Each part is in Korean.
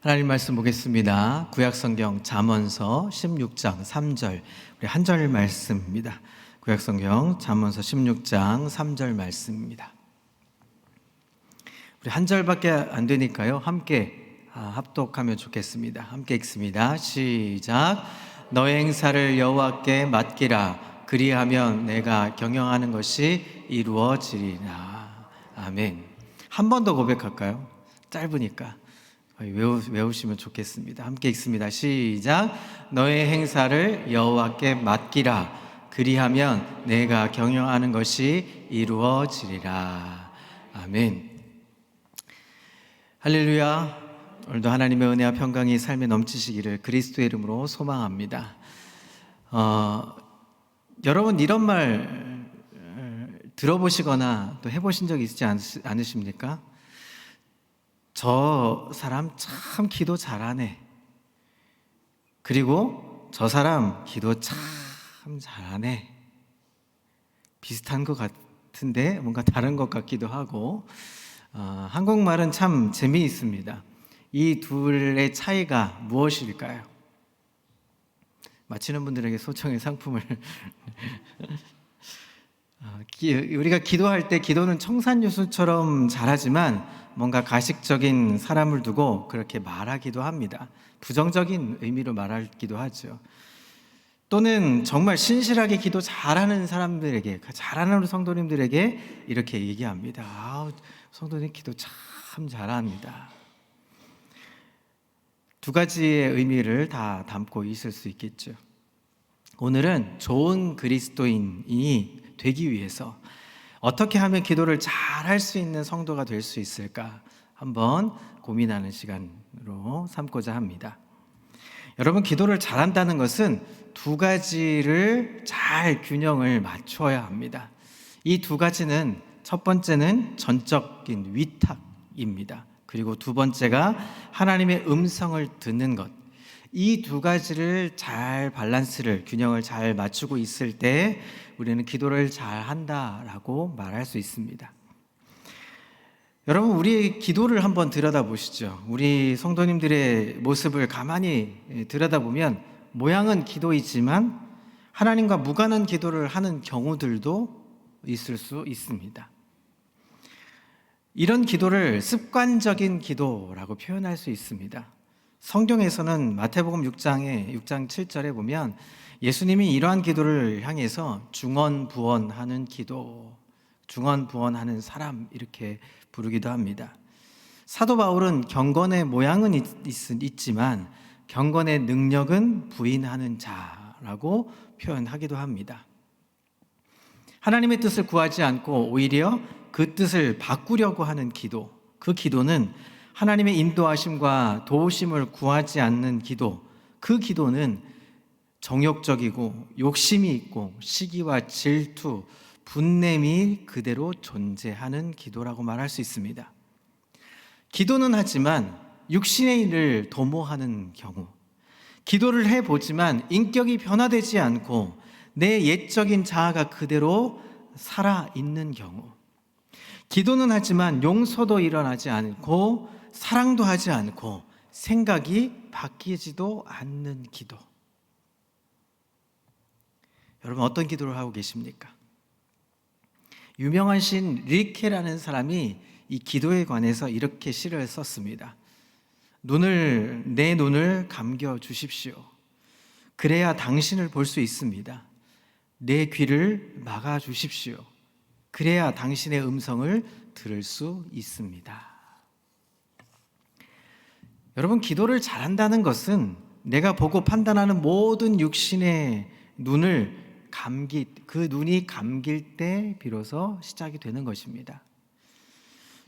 하나님 말씀 보겠습니다. 구약성경 잠언서 16장 3절, 우리 한 절 말씀입니다. 구약성경 잠언서 16장 3절 말씀입니다. 우리 한 절밖에 안 되니까요, 함께 합독하면 좋겠습니다. 함께 읽습니다. 시작. 너의 행사를 여호와께 맡기라. 그리하면 내가 경영하는 것이 이루어지리라. 아멘. 한 번 더 고백할까요? 짧으니까 외우시면 좋겠습니다. 함께 읽습니다. 시작. 너의 행사를 여호와께 맡기라. 그리하면 내가 경영하는 것이 이루어지리라. 아멘. 할렐루야. 오늘도 하나님의 은혜와 평강이 삶에 넘치시기를 그리스도의 이름으로 소망합니다. 여러분 이런 말 들어보시거나 또 해보신 적 있지 않으십니까? 저 사람 참 기도 잘하네. 그리고 저 사람 기도 참 잘하네. 비슷한 것 같은데 뭔가 다른 것 같기도 하고, 한국말은 참 재미있습니다. 이 둘의 차이가 무엇일까요? 맞히는 분들에게 소정의 상품을 우리가 기도할 때 기도는 청산유수처럼 잘하지만 뭔가 가식적인 사람을 두고 그렇게 말하기도 합니다. 부정적인 의미로 말하기도 하죠. 또는 정말 신실하게 기도 잘하는 사람들에게, 잘하는 우리 성도님들에게 이렇게 얘기합니다. 성도님 기도 참 잘합니다. 두 가지의 의미를 다 담고 있을 수 있겠죠. 오늘은 좋은 그리스도인이 되기 위해서 어떻게 하면 기도를 잘할 수 있는 성도가 될 수 있을까 한번 고민하는 시간으로 삼고자 합니다. 여러분, 기도를 잘한다는 것은 두 가지를 잘 균형을 맞춰야 합니다. 이 두 가지는, 첫 번째는 전적인 위탁입니다. 그리고 두 번째가 하나님의 음성을 듣는 것. 이 두 가지를 잘 밸런스를, 균형을 잘 맞추고 있을 때 우리는 기도를 잘 한다라고 말할 수 있습니다. 여러분, 우리 기도를 한번 들여다보시죠. 우리 성도님들의 모습을 가만히 들여다보면 모양은 기도이지만 하나님과 무관한 기도를 하는 경우들도 있을 수 있습니다. 이런 기도를 습관적인 기도라고 표현할 수 있습니다. 성경에서는 마태복음 6장 7절에 보면 예수님이 이러한 기도를 향해서 중언부언하는 기도, 중언부언하는 사람 이렇게 부르기도 합니다. 사도 바울은 경건의 모양은 있지만 경건의 능력은 부인하는 자라고 표현하기도 합니다. 하나님의 뜻을 구하지 않고 오히려 그 뜻을 바꾸려고 하는 기도, 그 기도는 하나님의 인도하심과 도우심을 구하지 않는 기도, 그 기도는 정욕적이고 욕심이 있고 시기와 질투, 분냄이 그대로 존재하는 기도라고 말할 수 있습니다. 기도는 하지만 육신의 일을 도모하는 경우, 기도를 해보지만 인격이 변화되지 않고 내 옛적인 자아가 그대로 살아있는 경우, 기도는 하지만 용서도 일어나지 않고 사랑도 하지 않고 생각이 바뀌지도 않는 기도. 여러분, 어떤 기도를 하고 계십니까? 유명한 시인 릴케라는 사람이 이 기도에 관해서 이렇게 시를 썼습니다. 내 눈을 감겨 주십시오. 그래야 당신을 볼 수 있습니다. 내 귀를 막아 주십시오. 그래야 당신의 음성을 들을 수 있습니다. 여러분, 기도를 잘한다는 것은 내가 보고 판단하는 모든 육신의 눈을 그 눈이 감길 때 비로소 시작이 되는 것입니다.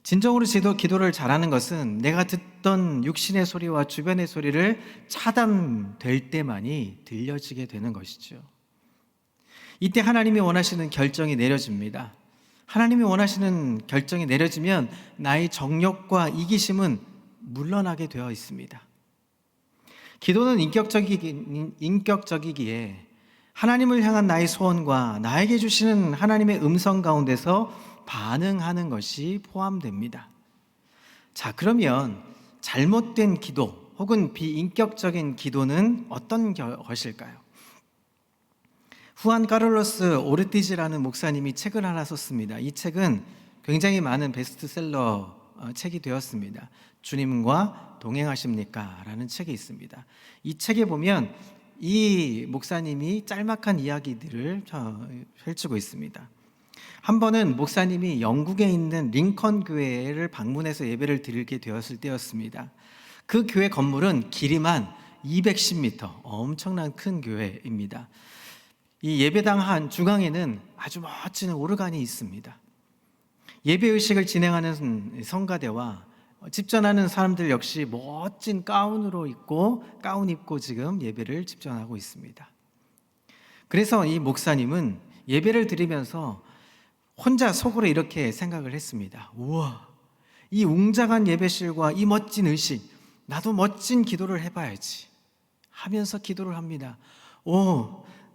진정으로 기도를 잘하는 것은 내가 듣던 육신의 소리와 주변의 소리를 차단될 때만이 들려지게 되는 것이죠. 이때 하나님이 원하시는 결정이 내려집니다. 하나님이 원하시는 결정이 내려지면 나의 정욕과 이기심은 물러나게 되어 있습니다. 기도는 인격적이기에 하나님을 향한 나의 소원과 나에게 주시는 하나님의 음성 가운데서 반응하는 것이 포함됩니다. 자, 그러면 잘못된 기도, 혹은 비인격적인 기도는 어떤 것일까요? 후안 카를로스 오르티즈라는 목사님이 책을 하나 썼습니다. 이 책은 굉장히 많은 베스트셀러 책이 되었습니다. 주님과 동행하십니까? 라는 책이 있습니다. 이 책에 보면 이 목사님이 짤막한 이야기들을 펼치고 있습니다. 한 번은 목사님이 영국에 있는 링컨 교회를 방문해서 예배를 드리게 되었을 때였습니다. 그 교회 건물은 길이만 210m, 엄청난 큰 교회입니다. 이 예배당 한 중앙에는 아주 멋진 오르간이 있습니다. 예배의식을 진행하는 성가대와 집전하는 사람들 역시 멋진 가운 입고 지금 예배를 집전하고 있습니다. 그래서 이 목사님은 예배를 드리면서 혼자 속으로 이렇게 생각을 했습니다. 우와, 이 웅장한 예배실과 이 멋진 의식, 나도 멋진 기도를 해봐야지 하면서 기도를 합니다.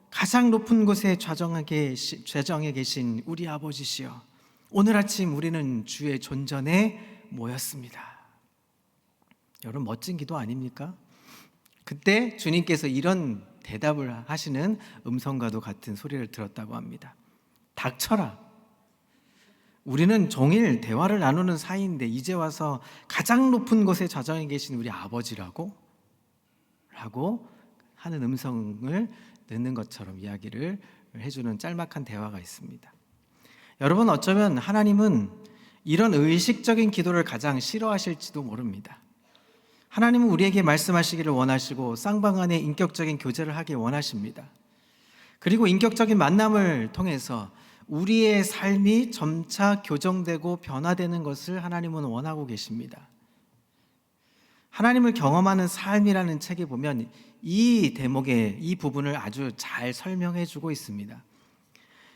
가장 높은 곳에 좌정에 계신 우리 아버지시여, 오늘 아침 우리는 주의 존전에 모였습니다. 여러분, 멋진 기도 아닙니까? 그때 주님께서 이런 대답을 하시는 음성과도 같은 소리를 들었다고 합니다. 닥쳐라. 우리는 종일 대화를 나누는 사이인데 이제 와서 가장 높은 곳에 좌정에 계신 우리 아버지라고? 라고 하는 음성을 듣는 것처럼 이야기를 해주는 짤막한 대화가 있습니다. 여러분, 어쩌면 하나님은 이런 의식적인 기도를 가장 싫어하실지도 모릅니다. 하나님은 우리에게 말씀하시기를 원하시고 쌍방간의 인격적인 교제를 하길 원하십니다. 그리고 인격적인 만남을 통해서 우리의 삶이 점차 교정되고 변화되는 것을 하나님은 원하고 계십니다. 하나님을 경험하는 삶이라는 책에 보면 이 대목의 이 부분을 아주 잘 설명해 주고 있습니다.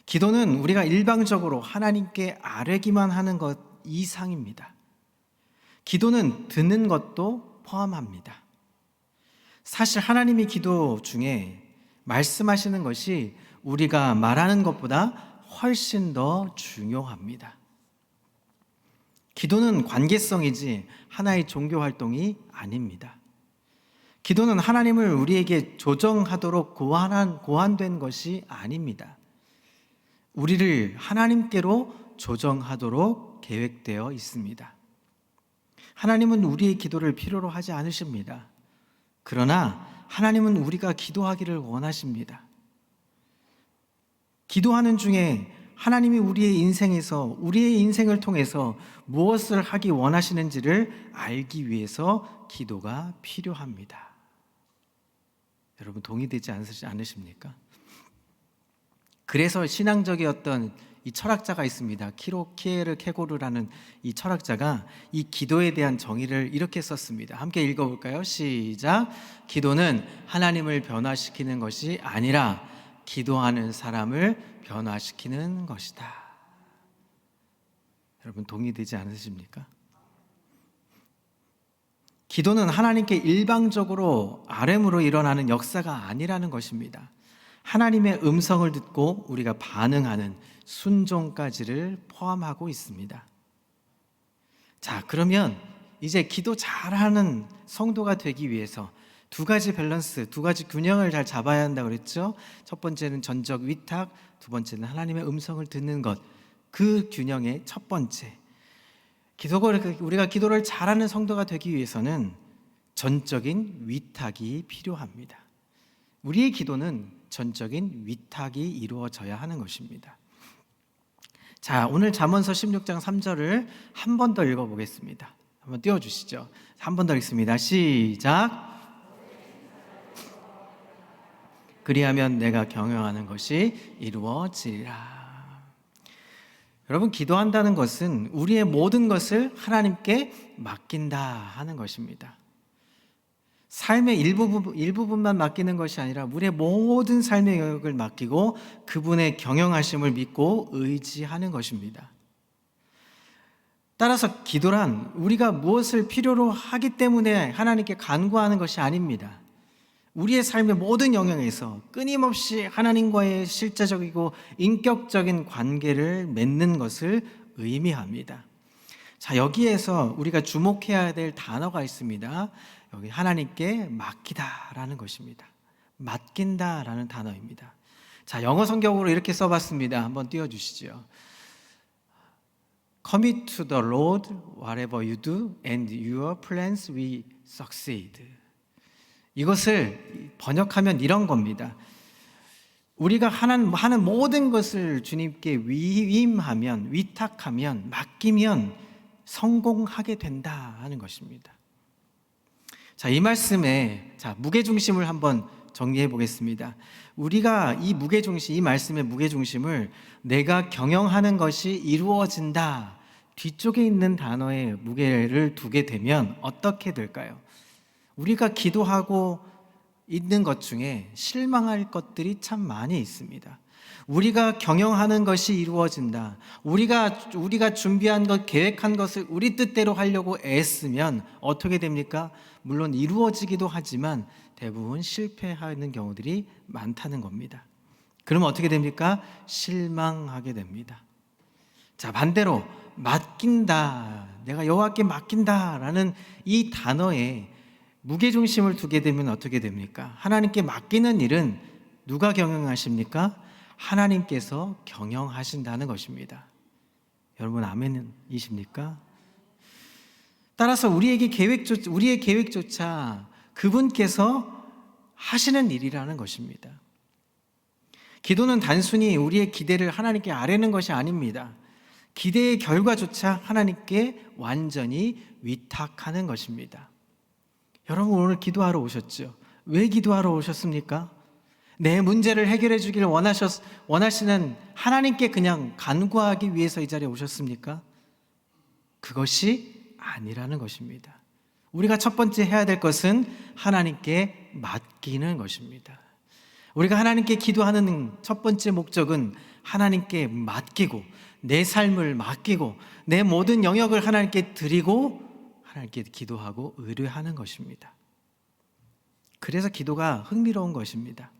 기도는 우리가 일방적으로 하나님께 아뢰기만 하는 것 이상입니다. 기도는 듣는 것도 포함합니다. 사실 하나님이 기도 중에 말씀하시는 것이 우리가 말하는 것보다 훨씬 더 중요합니다. 기도는 관계성이지 하나의 종교 활동이 아닙니다. 기도는 하나님을 우리에게 조정하도록 고안된 것이 아닙니다. 우리를 하나님께로 조정하도록 계획되어 있습니다. 하나님은 우리의 기도를 필요로 하지 않으십니다. 그러나 하나님은 우리가 기도하기를 원하십니다. 기도하는 중에 하나님이 우리의 인생을 통해서 무엇을 하기 원하시는지를 알기 위해서 기도가 필요합니다. 여러분, 동의되지 않으십니까? 그래서 신앙적이었던 이 철학자가 있습니다. 키에르 케고르라는 이 철학자가 이 기도에 대한 정의를 이렇게 썼습니다. 함께 읽어볼까요? 시작. 기도는 하나님을 변화시키는 것이 아니라 기도하는 사람을 변화시키는 것이다. 여러분, 동의되지 않으십니까? 기도는 하나님께 일방적으로 아뢰므로 일어나는 역사가 아니라는 것입니다. 하나님의 음성을 듣고 우리가 반응하는 순종까지를 포함하고 있습니다. 자, 그러면 이제 기도 잘하는 성도가 되기 위해서 두 가지 밸런스, 두 가지 균형을 잘 잡아야 한다고 그랬죠. 첫 번째는 전적 위탁, 두 번째는 하나님의 음성을 듣는 것. 그 균형의 첫 번째, 우리가 기도를 잘하는 성도가 되기 위해서는 전적인 위탁이 필요합니다. 우리의 기도는 전적인 위탁이 이루어져야 하는 것입니다. 자, 오늘 잠언서 16장 3절을 한 번 더 읽어보겠습니다. 한번 띄워주시죠. 한 번 더 읽습니다. 시작. 그리하면 내가 경영하는 것이 이루어지리라. 여러분, 기도한다는 것은 우리의 모든 것을 하나님께 맡긴다 하는 것입니다. 삶의 일부분만 맡기는 것이 아니라 우리의 모든 삶의 영역을 맡기고 그분의 경영하심을 믿고 의지하는 것입니다. 따라서 기도란 우리가 무엇을 필요로 하기 때문에 하나님께 간구하는 것이 아닙니다. 우리의 삶의 모든 영역에서 끊임없이 하나님과의 실제적이고 인격적인 관계를 맺는 것을 의미합니다. 자, 여기에서 우리가 주목해야 될 단어가 있습니다. 여기 하나님께 맡기다라는 것입니다. 맡긴다라는 단어입니다. 자, 영어 성경으로 이렇게 써봤습니다. 한번 띄워주시죠. Commit to the Lord whatever you do, and your plans will succeed. 이것을 번역하면 이런 겁니다. 우리가 하는 모든 것을 주님께 위임하면, 위탁하면, 맡기면 성공하게 된다 하는 것입니다. 자, 이 말씀에 무게중심을 한번 정리해 보겠습니다. 우리가 이 무게중심, 이 말씀의 무게중심을 내가 경영하는 것이 이루어진다 뒤쪽에 있는 단어에 무게를 두게 되면 어떻게 될까요? 우리가 기도하고 있는 것 중에 실망할 것들이 참 많이 있습니다. 우리가 경영하는 것이 이루어진다. 우리가 준비한 것, 계획한 것을 우리 뜻대로 하려고 애쓰면 어떻게 됩니까? 물론 이루어지기도 하지만 대부분 실패하는 경우들이 많다는 겁니다. 그러면 어떻게 됩니까? 실망하게 됩니다. 자, 반대로 맡긴다, 내가 여호와께 맡긴다라는 이 단어에 무게중심을 두게 되면 어떻게 됩니까? 하나님께 맡기는 일은 누가 경영하십니까? 하나님께서 경영하신다는 것입니다. 여러분 아멘이십니까? 따라서 우리의 계획조차 그분께서 하시는 일이라는 것입니다. 기도는 단순히 우리의 기대를 하나님께 아뢰는 것이 아닙니다. 기대의 결과조차 하나님께 완전히 위탁하는 것입니다. 여러분 오늘 기도하러 오셨죠? 왜 기도하러 오셨습니까? 내 문제를 해결해 주기를 원하시는 하나님께 그냥 간구하기 위해서 이 자리에 오셨습니까? 그것이 아니라는 것입니다. 우리가 첫 번째 해야 될 것은 하나님께 맡기는 것입니다. 우리가 하나님께 기도하는 첫 번째 목적은 하나님께 맡기고 내 삶을 맡기고 내 모든 영역을 하나님께 드리고 하나님께 기도하고 의뢰하는 것입니다. 그래서 기도가 흥미로운 것입니다.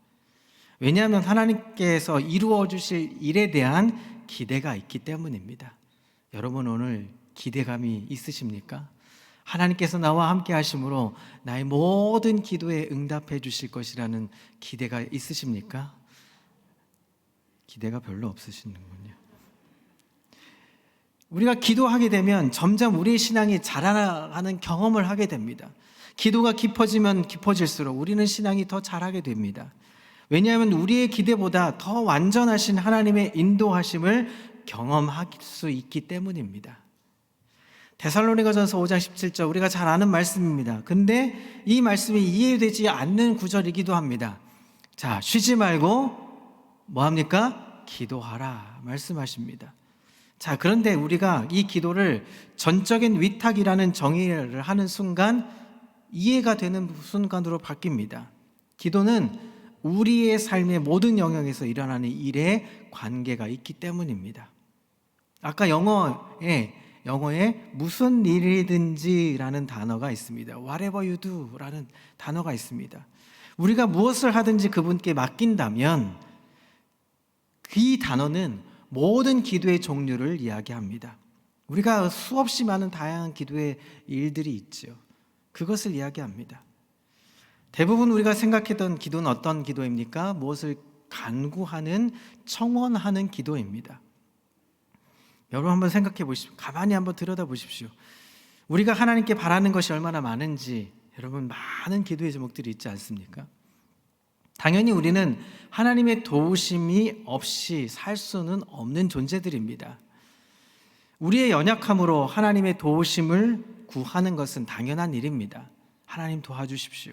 왜냐하면 하나님께서 이루어 주실 일에 대한 기대가 있기 때문입니다. 여러분 오늘 기대감이 있으십니까? 하나님께서 나와 함께 하심으로 나의 모든 기도에 응답해 주실 것이라는 기대가 있으십니까? 기대가 별로 없으시는군요. 우리가 기도하게 되면 점점 우리의 신앙이 자라나가는 경험을 하게 됩니다. 기도가 깊어지면 깊어질수록 우리는 신앙이 더 자라게 됩니다. 왜냐하면 우리의 기대보다 더 완전하신 하나님의 인도하심을 경험할 수 있기 때문입니다. 데살로니가전서 5장 17절 우리가 잘 아는 말씀입니다. 근데 이 말씀이 이해되지 않는 구절이기도 합니다. 자, 쉬지 말고 뭐합니까? 기도하라 말씀하십니다. 자, 그런데 우리가 이 기도를 전적인 위탁이라는 정의를 하는 순간 이해가 되는 순간으로 바뀝니다. 기도는 우리의 삶의 모든 영역에서 일어나는 일에 관계가 있기 때문입니다. 아까 영어에 무슨 일이든지라는 단어가 있습니다. Whatever you do라는 단어가 있습니다. 우리가 무엇을 하든지 그분께 맡긴다면 이 단어는 모든 기도의 종류를 이야기합니다. 우리가 수없이 많은 다양한 기도의 일들이 있죠. 그것을 이야기합니다. 대부분 우리가 생각했던 기도는 어떤 기도입니까? 무엇을 간구하는, 청원하는 기도입니다. 여러분 한번 생각해 보십시오. 가만히 한번 들여다 보십시오. 우리가 하나님께 바라는 것이 얼마나 많은지 여러분 많은 기도의 제목들이 있지 않습니까? 당연히 우리는 하나님의 도우심이 없이 살 수는 없는 존재들입니다. 우리의 연약함으로 하나님의 도우심을 구하는 것은 당연한 일입니다. 하나님 도와주십시오.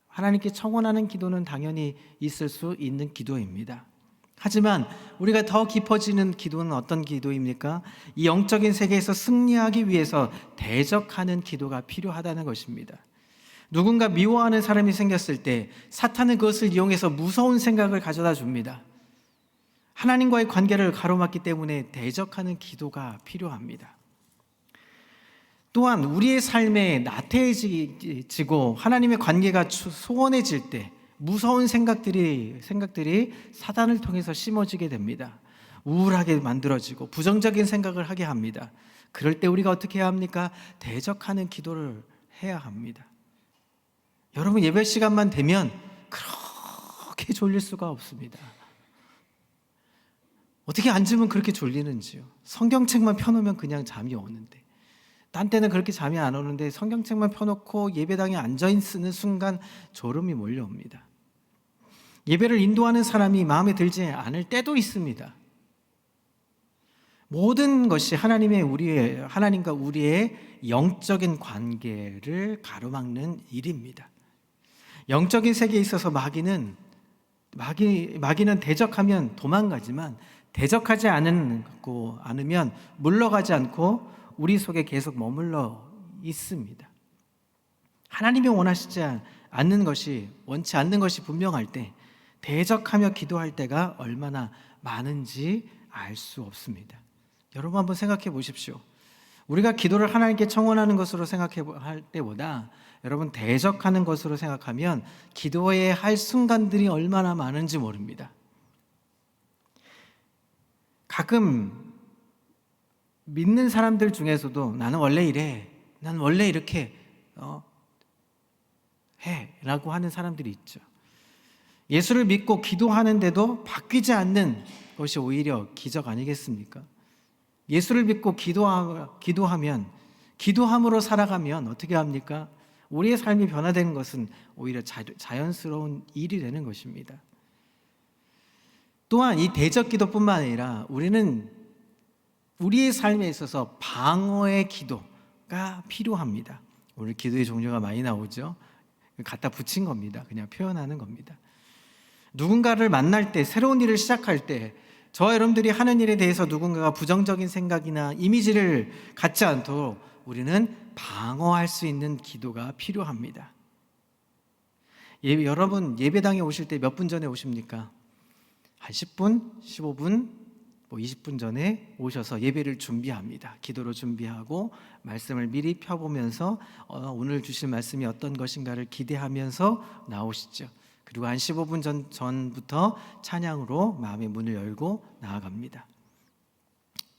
하나님께 청원하는 기도는 당연히 있을 수 있는 기도입니다. 하지만 우리가 더 깊어지는 기도는 어떤 기도입니까? 이 영적인 세계에서 승리하기 위해서 대적하는 기도가 필요하다는 것입니다. 누군가 미워하는 사람이 생겼을 때 사탄은 그것을 이용해서 무서운 생각을 가져다 줍니다. 하나님과의 관계를 가로막기 때문에 대적하는 기도가 필요합니다. 또한 우리의 삶에 나태해지고 하나님의 관계가 소원해질 때 무서운 생각들이 사단을 통해서 심어지게 됩니다. 우울하게 만들어지고 부정적인 생각을 하게 합니다. 그럴 때 우리가 어떻게 해야 합니까? 대적하는 기도를 해야 합니다. 여러분 예배 시간만 되면 그렇게 졸릴 수가 없습니다. 어떻게 앉으면 그렇게 졸리는지요. 성경책만 펴놓으면 그냥 잠이 오는데, 딴 때는 그렇게 잠이 안 오는데 성경책만 펴놓고 예배당에 앉아있는 순간 졸음이 몰려옵니다. 예배를 인도하는 사람이 마음에 들지 않을 때도 있습니다. 모든 것이 하나님과 우리의 영적인 관계를 가로막는 일입니다. 영적인 세계에 있어서 마귀는 대적하면 도망가지만 대적하지 않으면 물러가지 않고 우리 속에 계속 머물러 있습니다. 하나님이 원치 않는 것이 분명할 때 대적하며 기도할 때가 얼마나 많은지 알 수 없습니다. 여러분 한번 생각해 보십시오. 우리가 기도를 하나님께 청원하는 것으로 생각할 때보다 여러분 대적하는 것으로 생각하면 기도해야 할 순간들이 얼마나 많은지 모릅니다. 가끔 믿는 사람들 중에서도 나는 원래 이래, 난 원래 이렇게 해 라고 하는 사람들이 있죠. 예수를 믿고 기도하는데도 바뀌지 않는 것이 오히려 기적 아니겠습니까? 예수를 믿고 기도하면, 기도함으로 살아가면 어떻게 합니까? 우리의 삶이 변화되는 것은 오히려 자연스러운 일이 되는 것입니다. 또한 이 대적 기도뿐만 아니라 우리는 우리의 삶에 있어서 방어의 기도가 필요합니다. 오늘 기도의 종류가 많이 나오죠. 갖다 붙인 겁니다. 그냥 표현하는 겁니다. 누군가를 만날 때, 새로운 일을 시작할 때 저와 여러분들이 하는 일에 대해서 누군가가 부정적인 생각이나 이미지를 갖지 않도록 우리는 방어할 수 있는 기도가 필요합니다. 여러분 예배당에 오실 때 몇 분 전에 오십니까? 한 10분, 15분, 20분 전에 오셔서 예배를 준비합니다. 기도로 준비하고 말씀을 미리 펴보면서 오늘 주실 말씀이 어떤 것인가를 기대하면서 나오시죠. 그리고 한 15분 전부터 찬양으로 마음의 문을 열고 나아갑니다.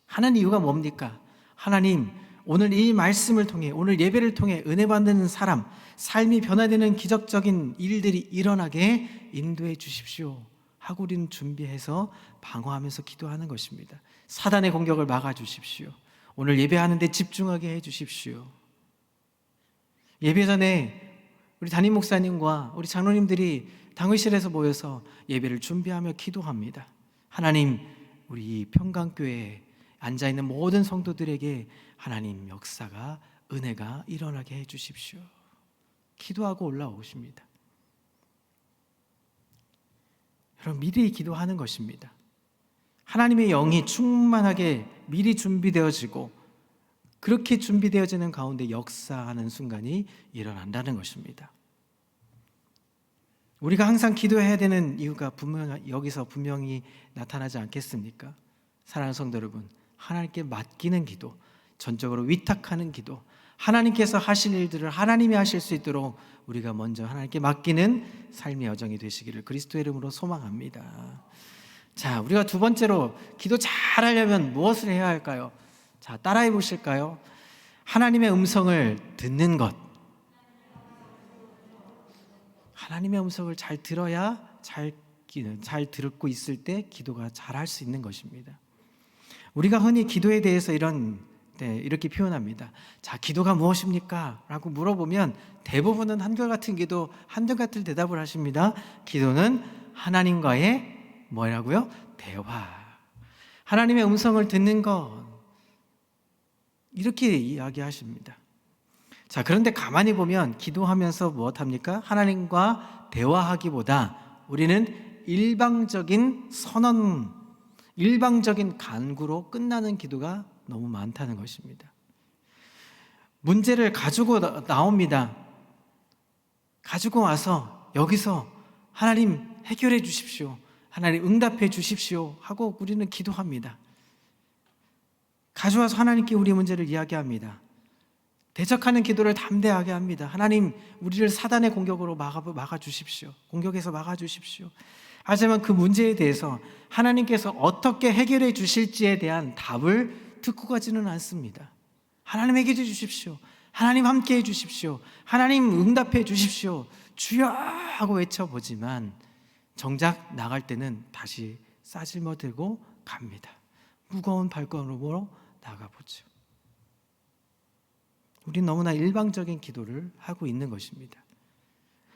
하는 이유가 뭡니까? 하나님, 오늘 이 말씀을 통해, 오늘 예배를 통해 은혜 받는 사람, 삶이 변화되는 기적적인 일들이 일어나게 인도해 주십시오 하고 우리는 준비해서 방어하면서 기도하는 것입니다. 사단의 공격을 막아 주십시오. 오늘 예배하는데 집중하게 해 주십시오. 예배 전에 우리 담임 목사님과 우리 장로님들이 당회실에서 모여서 예배를 준비하며 기도합니다. 하나님, 우리 평강교회에 앉아있는 모든 성도들에게 하나님 역사가, 은혜가 일어나게 해 주십시오. 기도하고 올라오십니다. 여러분, 미리 기도하는 것입니다. 하나님의 영이 충만하게 미리 준비되어지고 그렇게 준비되어지는 가운데 역사하는 순간이 일어난다는 것입니다. 우리가 항상 기도해야 되는 이유가 여기서 분명히 나타나지 않겠습니까? 사랑하는 성도 여러분, 하나님께 맡기는 기도, 전적으로 위탁하는 기도, 하나님께서 하실 일들을 하나님이 하실 수 있도록 우리가 먼저 하나님께 맡기는 삶의 여정이 되시기를 그리스도의 이름으로 소망합니다. 자, 우리가 두 번째로 기도 잘하려면 무엇을 해야 할까요? 자, 따라해 보실까요? 하나님의 음성을 듣는 것. 하나님의 음성을 잘 들어야 잘 듣고 있을 때 기도가 잘할 수 있는 것입니다. 우리가 흔히 기도에 대해서 이렇게 표현합니다. 자, 기도가 무엇입니까? 라고 물어보면 대부분은 한결같은 기도, 한결같은 대답을 하십니다. 기도는 하나님과의 뭐라고요? 대화. 하나님의 음성을 듣는 것. 이렇게 이야기하십니다. 자, 그런데 가만히 보면 기도하면서 무엇합니까? 하나님과 대화하기보다 우리는 일방적인 선언, 일방적인 간구로 끝나는 기도가 너무 많다는 것입니다. 문제를 가지고 나옵니다. 가지고 와서 여기서 하나님 해결해 주십시오, 하나님 응답해 주십시오 하고 우리는 기도합니다. 가져와서 하나님께 우리 문제를 이야기합니다. 대적하는 기도를 담대하게 합니다. 하나님, 우리를 사단의 공격으로 막아 주십시오. 공격에서 막아 주십시오. 하지만 그 문제에 대해서 하나님께서 어떻게 해결해 주실지에 대한 답을 듣고 가지는 않습니다. 하나님 해결해 주십시오. 하나님 함께 해 주십시오. 하나님 응답해 주십시오. 주여 하고 외쳐보지만 정작 나갈 때는 다시 싸질머들고 갑니다. 무거운 발걸음으로 나가보죠. 우린 너무나 일방적인 기도를 하고 있는 것입니다.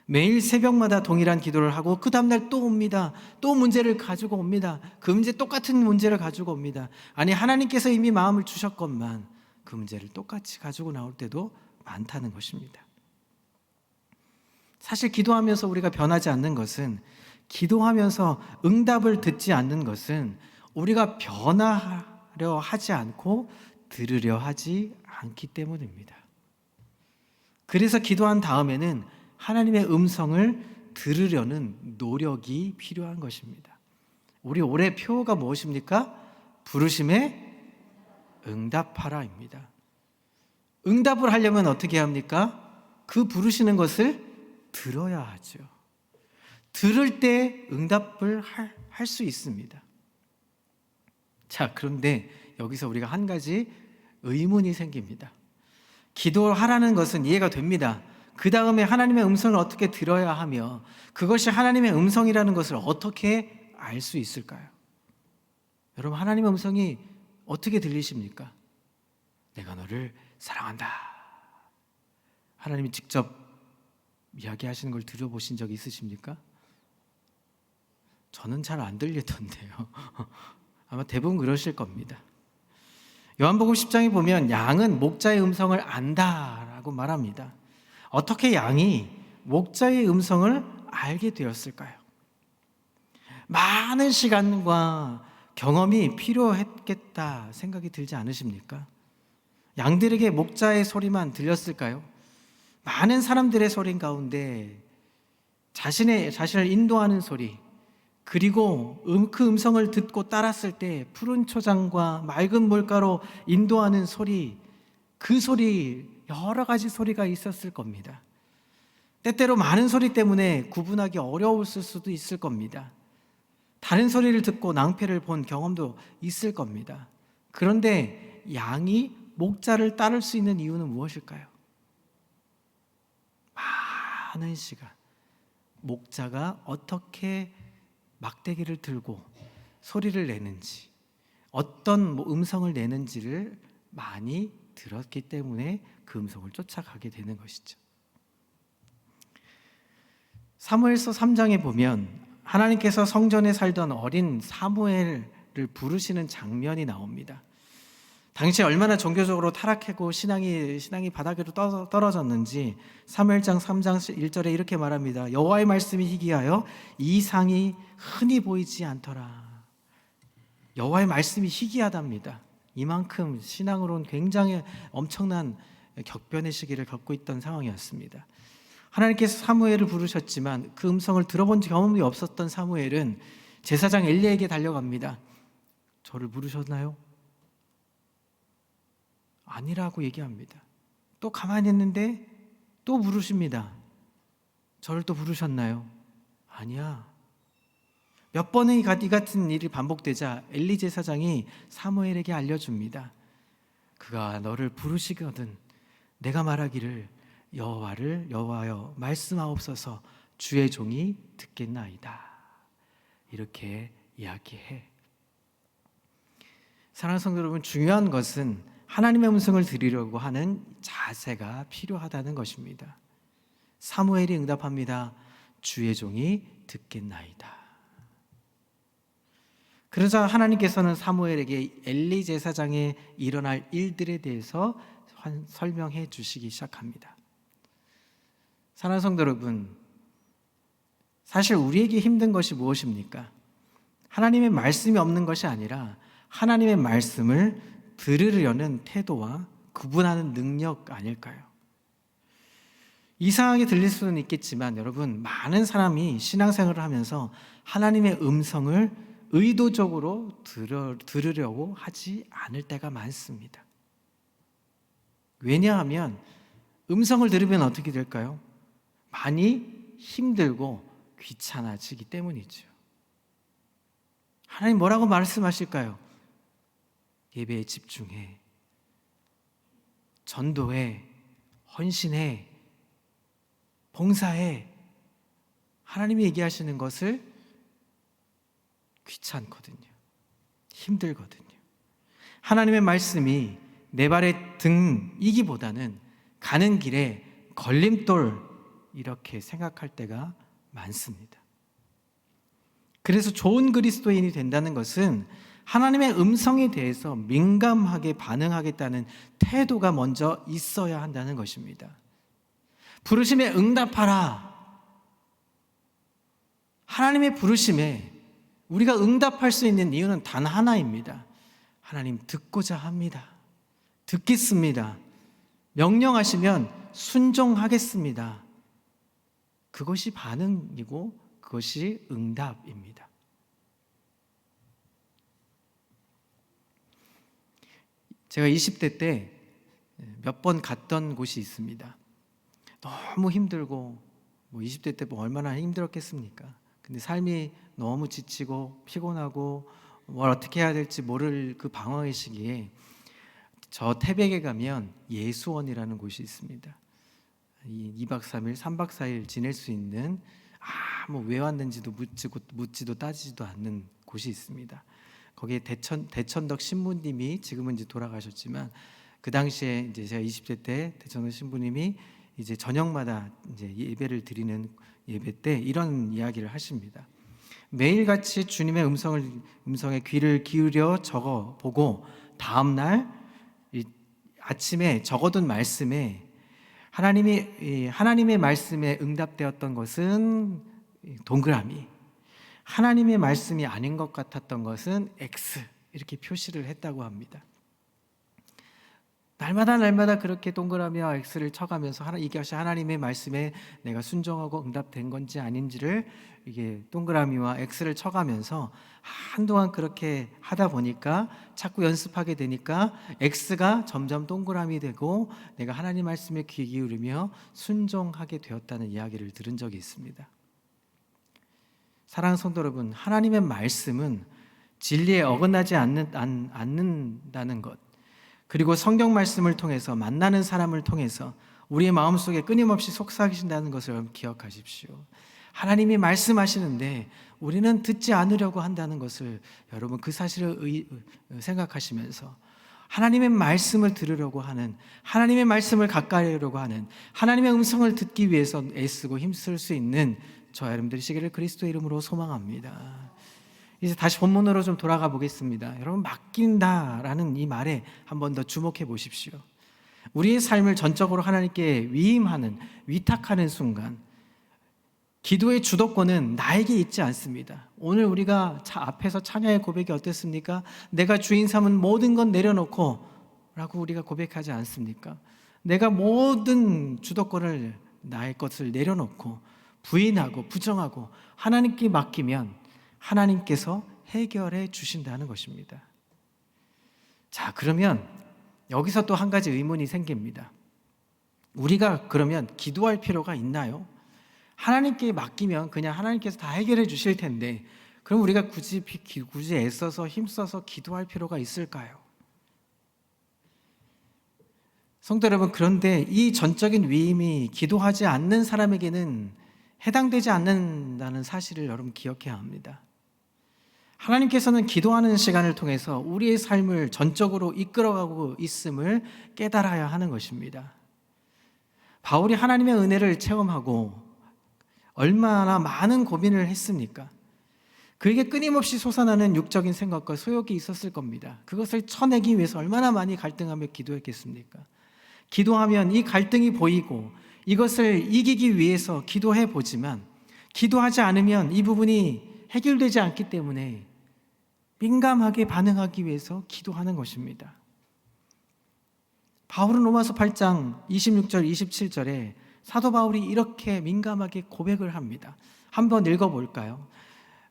매일 새벽마다 동일한 기도를 하고 그 다음날 또 옵니다. 또 문제를 가지고 옵니다. 그 문제 똑같은 문제를 가지고 옵니다. 아니 하나님께서 이미 마음을 주셨건만 그 문제를 똑같이 가지고 나올 때도 많다는 것입니다. 사실 기도하면서 우리가 변하지 않는 것은, 기도하면서 응답을 듣지 않는 것은 우리가 변화하려 하지 않고 들으려 하지 않기 때문입니다. 그래서 기도한 다음에는 하나님의 음성을 들으려는 노력이 필요한 것입니다. 우리 올해 표어가 무엇입니까? 부르심에 응답하라입니다. 응답을 하려면 어떻게 합니까? 그 부르시는 것을 들어야 하죠. 들을 때 응답을 할 수 있습니다. 자, 그런데 여기서 우리가 한 가지 의문이 생깁니다. 기도하라는 것은 이해가 됩니다. 그 다음에 하나님의 음성을 어떻게 들어야 하며 그것이 하나님의 음성이라는 것을 어떻게 알 수 있을까요? 여러분, 하나님의 음성이 어떻게 들리십니까? 내가 너를 사랑한다. 하나님이 직접 이야기하시는 걸 들어보신 적 있으십니까? 저는 잘 안 들리던데요. 아마 대부분 그러실 겁니다. 요한복음 10장에 보면 양은 목자의 음성을 안다라고 말합니다. 어떻게 양이 목자의 음성을 알게 되었을까요? 많은 시간과 경험이 필요했겠다 생각이 들지 않으십니까? 양들에게 목자의 소리만 들렸을까요? 많은 사람들의 소리 가운데 자신을 인도하는 소리, 그리고 그 음성을 듣고 따랐을 때 푸른 초장과 맑은 물가로 인도하는 소리, 그 소리, 여러 가지 소리가 있었을 겁니다. 때때로 많은 소리 때문에 구분하기 어려웠을 수도 있을 겁니다. 다른 소리를 듣고 낭패를 본 경험도 있을 겁니다. 그런데 양이 목자를 따를 수 있는 이유는 무엇일까요? 많은 시간, 목자가 어떻게 막대기를 들고 소리를 내는지, 어떤 음성을 내는지를 많이 들었기 때문에 그 음성을 쫓아가게 되는 것이죠. 사무엘서 3장에 보면 하나님께서 성전에 살던 어린 사무엘을 부르시는 장면이 나옵니다. 당시 얼마나 종교적으로 타락하고 신앙이 바닥으로 떨어졌는지 사무엘장 3장 1절에 이렇게 말합니다. 여호와의 말씀이 희귀하여 이상이 흔히 보이지 않더라. 여호와의 말씀이 희귀하답니다. 이만큼 신앙으로는 굉장히 엄청난 격변의 시기를 겪고 있던 상황이었습니다. 하나님께서 사무엘을 부르셨지만 그 음성을 들어본 경험이 없었던 사무엘은 제사장 엘리에게 달려갑니다. 저를 부르셨나요? 아니라고 얘기합니다. 또 가만히 있는데 또 부르십니다. 저를 또 부르셨나요? 아니야. 몇 번의 이 같은 일이 반복되자 엘리 제사장이 사무엘에게 알려줍니다. 그가 너를 부르시거든 내가 말하기를 여호와여 말씀하옵소서 주의 종이 듣겠나이다. 이렇게 이야기해. 사랑하는 성도 여러분, 중요한 것은 하나님의 음성을 들으려고 하는 자세가 필요하다는 것입니다. 사무엘이 응답합니다. 주의 종이 듣겠나이다. 그러자 하나님께서는 사무엘에게 엘리 제사장에 일어날 일들에 대해서 설명해 주시기 시작합니다. 사랑하는 성도 여러분, 사실 우리에게 힘든 것이 무엇입니까? 하나님의 말씀이 없는 것이 아니라 하나님의 말씀을 들으려는 태도와 구분하는 능력 아닐까요? 이상하게 들릴 수는 있겠지만 여러분, 많은 사람이 신앙생활을 하면서 하나님의 음성을 의도적으로 들으려고 하지 않을 때가 많습니다. 왜냐하면 음성을 들으면 어떻게 될까요? 많이 힘들고 귀찮아지기 때문이죠. 하나님 뭐라고 말씀하실까요? 예배에 집중해, 전도해, 헌신해, 봉사해, 하나님이 얘기하시는 것을 귀찮거든요. 힘들거든요. 하나님의 말씀이 내 발의 등이기보다는 가는 길에 걸림돌 이렇게 생각할 때가 많습니다. 그래서 좋은 그리스도인이 된다는 것은 하나님의 음성에 대해서 민감하게 반응하겠다는 태도가 먼저 있어야 한다는 것입니다. 부르심에 응답하라. 하나님의 부르심에 우리가 응답할 수 있는 이유는 단 하나입니다. 하나님 듣고자 합니다. 듣겠습니다. 명령하시면 순종하겠습니다. 그것이 반응이고 그것이 응답입니다. 제가 20대 때 몇 번 갔던 곳이 있습니다. 너무 힘들고 20대 때 얼마나 힘들었겠습니까? 근데 삶이 너무 지치고 피곤하고 뭘 어떻게 해야 될지 모를 그 방황의 시기에 저 태백에 가면 예수원이라는 곳이 있습니다. 2박 3일, 3박 4일 지낼 수 있는 왜 왔는지도 묻지도 따지지도 않는 곳이 있습니다. 거기에 대천덕 신부님이 지금은 이제 돌아가셨지만 그 당시에 이제 제가 20대 때 대천덕 신부님이 이제 저녁마다 이제 예배를 드리는 예배 때 이런 이야기를 하십니다. 매일같이 주님의 음성에 귀를 기울여 적어 보고 다음 날 아침에 적어둔 말씀에 하나님의 말씀에 응답되었던 것은 동그라미, 하나님의 말씀이 아닌 것 같았던 것은 X 이렇게 표시를 했다고 합니다. 날마다 그렇게 동그라미와 X를 쳐가면서 이것이 하나님의 말씀에 내가 순종하고 응답된 건지 아닌지를 이게 동그라미와 X를 쳐가면서 한동안 그렇게 하다 보니까 자꾸 연습하게 되니까 X가 점점 동그라미 되고 내가 하나님 말씀에 귀 기울이며 순종하게 되었다는 이야기를 들은 적이 있습니다. 사랑하는 성도 여러분, 하나님의 말씀은 진리에 어긋나지 않는다는 것, 그리고 성경 말씀을 통해서 만나는 사람을 통해서 우리의 마음속에 끊임없이 속삭이신다는 것을 여러분 기억하십시오. 하나님이 말씀하시는데 우리는 듣지 않으려고 한다는 것을 여러분 그 사실을 생각하시면서 하나님의 말씀을 들으려고 하는, 하나님의 말씀을 가까이 하려고 하는, 하나님의 음성을 듣기 위해서 애쓰고 힘쓸 수 있는 저와 여러분들이 시기를 그리스도의 이름으로 소망합니다. 이제 다시 본문으로 좀 돌아가 보겠습니다. 여러분, 맡긴다라는 이 말에 한 번 더 주목해 보십시오. 우리의 삶을 전적으로 하나님께 위탁하는 순간 기도의 주도권은 나에게 있지 않습니다. 오늘 우리가 앞에서 찬양의 고백이 어땠습니까? 내가 주인 삼은 모든 건 내려놓고 라고 우리가 고백하지 않습니까? 내가 모든 주도권을 나의 것을 내려놓고 부인하고 부정하고 하나님께 맡기면 하나님께서 해결해 주신다는 것입니다. 자, 그러면 여기서 또 한 가지 의문이 생깁니다. 우리가 그러면 기도할 필요가 있나요? 하나님께 맡기면 그냥 하나님께서 다 해결해 주실 텐데 그럼 우리가 굳이 애써서 힘써서 기도할 필요가 있을까요? 성도 여러분, 그런데 이 전적인 위임이 기도하지 않는 사람에게는 해당되지 않는다는 사실을 여러분 기억해야 합니다. 하나님께서는 기도하는 시간을 통해서 우리의 삶을 전적으로 이끌어가고 있음을 깨달아야 하는 것입니다. 바울이 하나님의 은혜를 체험하고 얼마나 많은 고민을 했습니까? 그에게 끊임없이 솟아나는 육적인 생각과 소욕이 있었을 겁니다. 그것을 쳐내기 위해서 얼마나 많이 갈등하며 기도했겠습니까? 기도하면 이 갈등이 보이고 이것을 이기기 위해서 기도해 보지만 기도하지 않으면 이 부분이 해결되지 않기 때문에 민감하게 반응하기 위해서 기도하는 것입니다. 바울은 로마서 8장 26절 27절에 사도 바울이 이렇게 민감하게 고백을 합니다. 한번 읽어볼까요?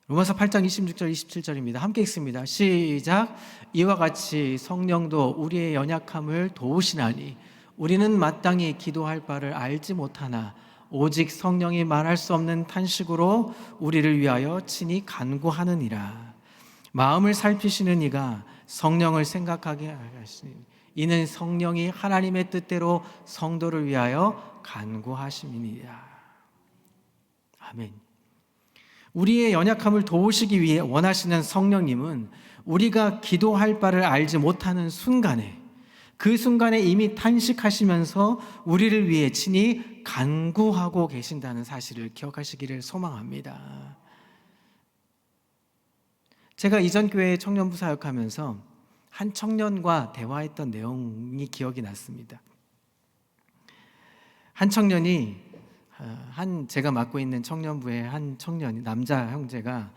로마서 8장 26절 27절입니다. 함께 읽습니다. 시작. 이와 같이 성령도 우리의 연약함을 도우시나니 우리는 마땅히 기도할 바를 알지 못하나 오직 성령이 말할 수 없는 탄식으로 우리를 위하여 친히 간구하느니라. 마음을 살피시는 이가 성령을 생각하게 하시니 이는 성령이 하나님의 뜻대로 성도를 위하여 간구하심이니라. 아멘. 우리의 연약함을 도우시기 위해 원하시는 성령님은 우리가 기도할 바를 알지 못하는 순간에, 그 순간에 이미 탄식하시면서 우리를 위해 친히 간구하고 계신다는 사실을 기억하시기를 소망합니다. 제가 이전 교회에 청년부 사역하면서 한 청년과 대화했던 내용이 기억이 났습니다. 한 청년이 제가 맡고 있는 청년부의 한 청년이, 남자 형제가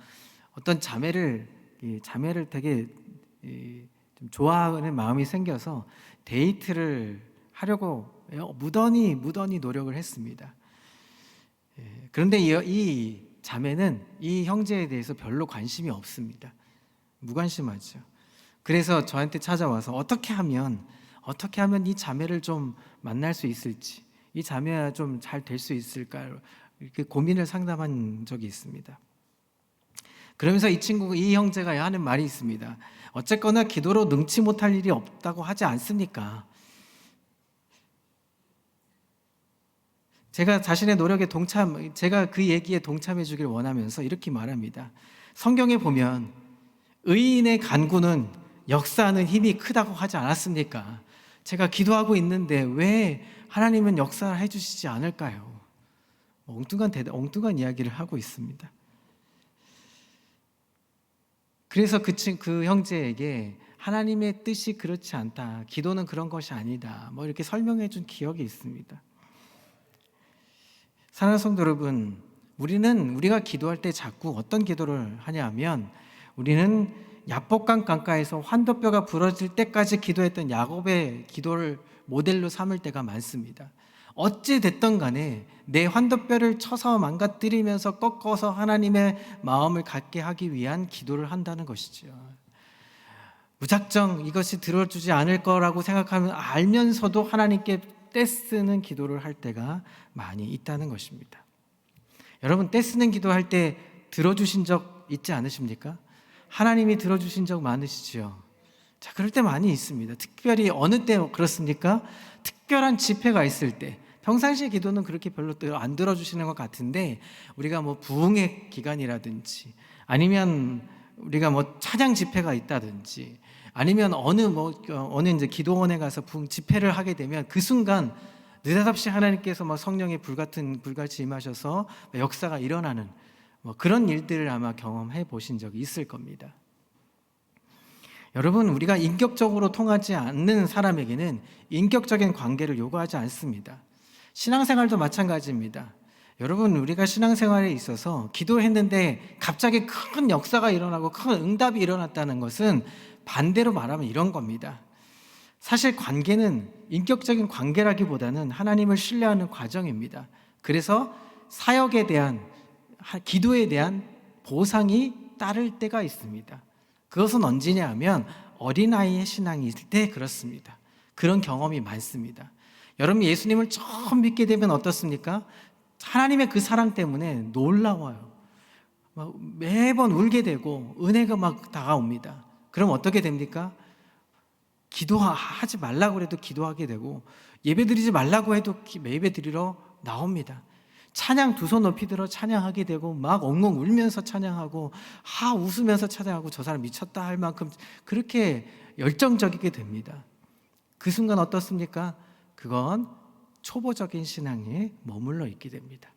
어떤 자매를 되게 좀 좋아하는 마음이 생겨서 데이트를 하려고 무던히 노력을 했습니다. 그런데 이 자매는 이 형제에 대해서 별로 관심이 없습니다. 무관심하죠. 그래서 저한테 찾아와서 어떻게 하면 이 자매를 좀 만날 수 있을지, 이 자매와 좀 잘 될 수 있을까, 이렇게 고민을 상담한 적이 있습니다. 그러면서 이 형제가 하는 말이 있습니다. 어쨌거나 기도로 능치 못할 일이 없다고 하지 않습니까? 제가 자신의 노력에 제가 그 얘기에 동참해 주길 원하면서 이렇게 말합니다. 성경에 보면 의인의 간구는 역사하는 힘이 크다고 하지 않았습니까? 제가 기도하고 있는데 왜 하나님은 역사를 해주시지 않을까요? 엉뚱한 이야기를 하고 있습니다. 그래서 그 형제에게 하나님의 뜻이 그렇지 않다, 기도는 그런 것이 아니다, 이렇게 설명해 준 기억이 있습니다. 사랑하는 성도 여러분, 우리가 기도할 때 자꾸 어떤 기도를 하냐 하면, 우리는 야복강 강가에서 환도뼈가 부러질 때까지 기도했던 야곱의 기도를 모델로 삼을 때가 많습니다. 어찌 됐든 간에 내 환도뼈를 쳐서 망가뜨리면서 꺾어서 하나님의 마음을 갖게 하기 위한 기도를 한다는 것이죠. 무작정 이것이 들어주지 않을 거라고 생각하면 알면서도 하나님께 떼쓰는 기도를 할 때가 많이 있다는 것입니다. 여러분, 떼쓰는 기도할 때 들어주신 적 있지 않으십니까? 하나님이 들어주신 적 많으시죠? 자, 그럴 때 많이 있습니다. 특별히 어느 때 그렇습니까? 특별한 집회가 있을 때. 평상시의 기도는 그렇게 별로 안 들어주시는 것 같은데, 우리가 부흥의 기간이라든지, 아니면 우리가 찬양 집회가 있다든지, 아니면 어느 이제 기도원에 가서 집회를 하게 되면 그 순간 느닷없이 하나님께서 성령의 불같이 임하셔서 역사가 일어나는 그런 일들을 아마 경험해 보신 적이 있을 겁니다. 여러분, 우리가 인격적으로 통하지 않는 사람에게는 인격적인 관계를 요구하지 않습니다. 신앙생활도 마찬가지입니다. 여러분, 우리가 신앙생활에 있어서 기도했는데 갑자기 큰 역사가 일어나고 큰 응답이 일어났다는 것은 반대로 말하면 이런 겁니다. 사실 관계는 인격적인 관계라기보다는 하나님을 신뢰하는 과정입니다. 그래서 사역에 대한, 기도에 대한 보상이 따를 때가 있습니다. 그것은 언제냐 하면 어린아이의 신앙일 때 그렇습니다. 그런 경험이 많습니다. 여러분, 예수님을 처음 믿게 되면 어떻습니까? 하나님의 그 사랑 때문에 놀라워요. 매번 울게 되고 은혜가 다가옵니다. 그럼 어떻게 됩니까? 기도하지 말라고 해도 기도하게 되고, 예배 드리지 말라고 해도 예배 드리러 나옵니다. 찬양 두 손 높이 들어 찬양하게 되고, 막 엉엉 울면서 찬양하고, 웃으면서 찬양하고, 저 사람 미쳤다 할 만큼 그렇게 열정적이게 됩니다. 그 순간 어떻습니까? 그건 초보적인 신앙에 머물러 있게 됩니다.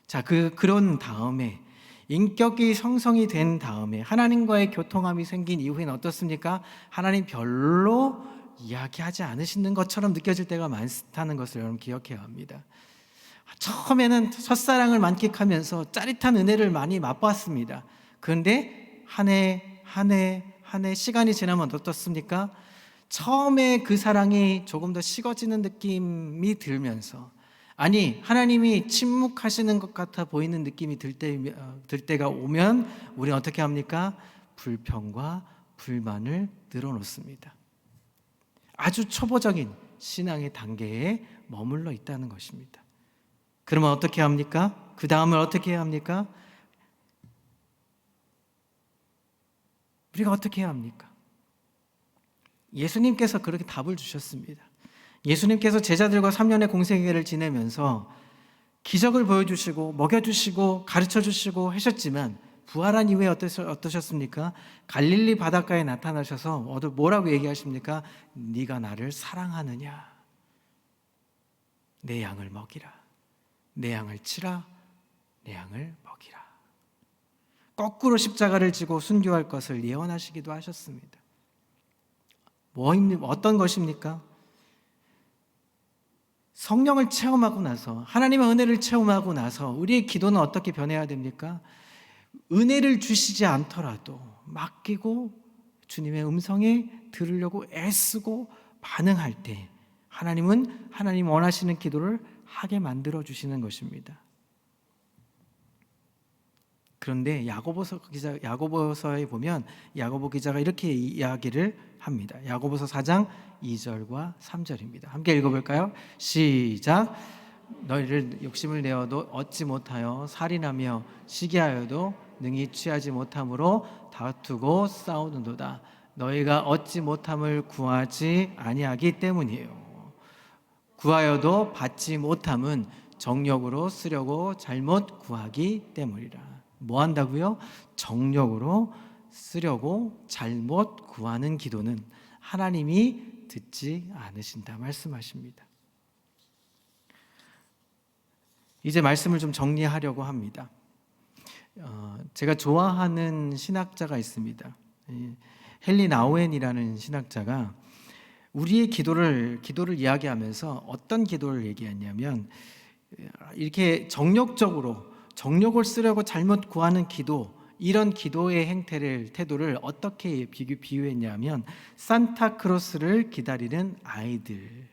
자, 그런 다음에 인격이 형성이 된 다음에 하나님과의 교통함이 생긴 이후에는 어떻습니까? 하나님 별로 이야기하지 않으시는 것처럼 느껴질 때가 많다는 것을 여러분 기억해야 합니다. 처음에는 첫사랑을 만끽하면서 짜릿한 은혜를 많이 맛봤습니다. 그런데 한 해 시간이 지나면 어떻습니까? 처음에 그 사랑이 조금 더 식어지는 느낌이 들면서, 아니, 하나님이 침묵하시는 것 같아 보이는 느낌이 들 때가 오면 우리는 어떻게 합니까? 불평과 불만을 늘어놓습니다. 아주 초보적인 신앙의 단계에 머물러 있다는 것입니다. 그러면 어떻게 합니까? 그 다음을 어떻게 해야 합니까? 우리가 어떻게 해야 합니까? 예수님께서 그렇게 답을 주셨습니다. 예수님께서 제자들과 3년의 공생애를 지내면서 기적을 보여주시고 먹여주시고 가르쳐주시고 하셨지만 부활한 이후에 어떠셨습니까? 갈릴리 바닷가에 나타나셔서 뭐라고 얘기하십니까? 네가 나를 사랑하느냐? 내 양을 먹이라. 내 양을 치라. 내 양을 먹이라. 거꾸로 십자가를 지고 순교할 것을 예언하시기도 하셨습니다. 어떤 것입니까? 성령을 체험하고 나서, 하나님의 은혜를 체험하고 나서 우리의 기도는 어떻게 변해야 됩니까? 은혜를 주시지 않더라도 맡기고 주님의 음성에 들으려고 애쓰고 반응할 때 하나님은 하나님 원하시는 기도를 하게 만들어 주시는 것입니다. 그런데 야고보서에 보면 야고보 기자가 이렇게 이야기를 합니다. 야고보서 4장 2절과 3절입니다. 함께 읽어볼까요? 시작. 너희를 욕심을 내어도 얻지 못하여 살인하며 시기하여도 능히 취하지 못함으로 다투고 싸우는도다. 너희가 얻지 못함을 구하지 아니하기 때문이에요. 구하여도 받지 못함은 정욕으로 쓰려고 잘못 구하기 때문이라. 뭐 한다고요? 정욕으로 쓰려고 잘못 구하는 기도는 하나님이 듣지 않으신다 말씀하십니다. 이제 말씀을 좀 정리하려고 합니다. 제가 좋아하는 신학자가 있습니다. 헨리 나우엔이라는 신학자가 우리의 기도를 이야기하면서 어떤 기도를 얘기했냐면, 이렇게 정욕을 쓰려고 잘못 구하는 기도, 이런 기도의 태도를 어떻게 비유했냐면 산타크로스를 기다리는 아이들,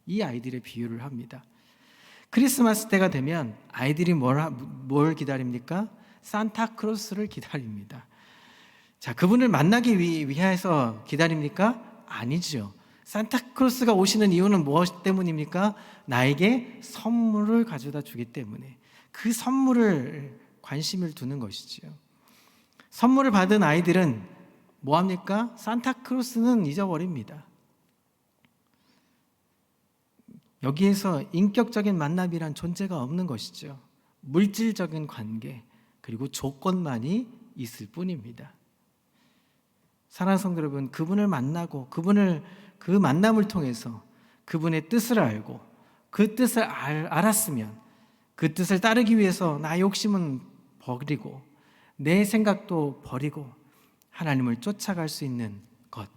이 아이들의 비유를 합니다. 크리스마스 때가 되면 아이들이 뭘 기다립니까? 산타크로스를 기다립니다. 자, 그분을 만나기 위해서 기다립니까? 아니죠. 산타크로스가 오시는 이유는 무엇 때문입니까? 나에게 선물을 가져다 주기 때문에 그 선물을 관심을 두는 것이지요. 선물을 받은 아이들은 뭐합니까? 산타크로스는 잊어버립니다. 여기에서 인격적인 만남이란 존재가 없는 것이죠. 물질적인 관계 그리고 조건만이 있을 뿐입니다. 사랑하는 성도 여러분, 그분을 만나고 그 만남을 통해서 그분의 뜻을 알고 그 뜻을 알았으면 그 뜻을 따르기 위해서 나의 욕심은 버리고 내 생각도 버리고 하나님을 쫓아갈 수 있는 것,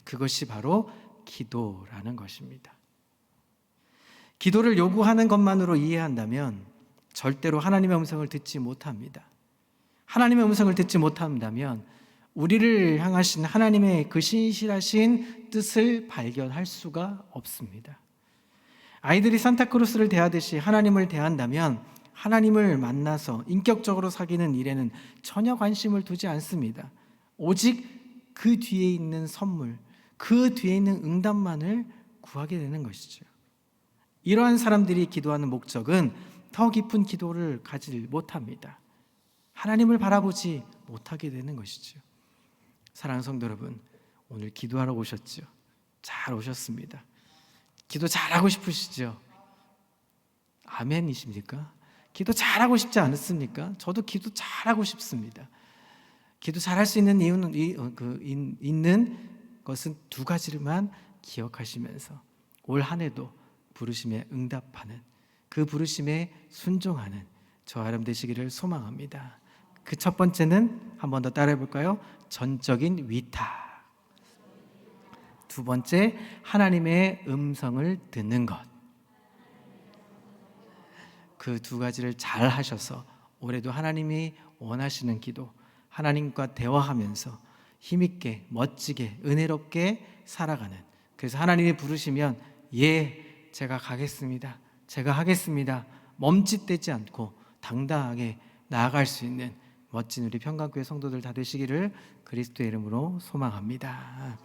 그것이 바로 기도라는 것입니다. 기도를 요구하는 것만으로 이해한다면 절대로 하나님의 음성을 듣지 못합니다. 하나님의 음성을 듣지 못한다면 우리를 향하신 하나님의 그 신실하신 뜻을 발견할 수가 없습니다. 아이들이 산타크로스를 대하듯이 하나님을 대한다면 하나님을 만나서 인격적으로 사귀는 일에는 전혀 관심을 두지 않습니다. 오직 그 뒤에 있는 선물, 그 뒤에 있는 응답만을 구하게 되는 것이죠. 이러한 사람들이 기도하는 목적은 더 깊은 기도를 가지 못합니다. 하나님을 바라보지 못하게 되는 것이죠. 사랑하는 성도 여러분, 오늘 기도하러 오셨죠? 잘 오셨습니다. 기도 잘하고 싶으시죠? 아멘이십니까? 기도 잘하고 싶지 않습니까? 저도 기도 잘하고 싶습니다. 기도 잘할 수 있는 이유는 있는 것은 두 가지를만 기억하시면서 올 한 해도 부르심에 응답하는, 그 부르심에 순종하는 저와 여러분 되시기를 소망합니다. 그 첫 번째는 한 번 더 따라해 볼까요? 전적인 위탁. 두 번째, 하나님의 음성을 듣는 것. 그 두 가지를 잘 하셔서 올해도 하나님이 원하시는 기도, 하나님과 대화하면서 힘있게, 멋지게, 은혜롭게 살아가는, 그래서 하나님이 부르시면 예, 제가 가겠습니다, 제가 하겠습니다, 멈칫대지 않고 당당하게 나아갈 수 있는 멋진 우리 평강교회 성도들 다 되시기를 그리스도의 이름으로 소망합니다.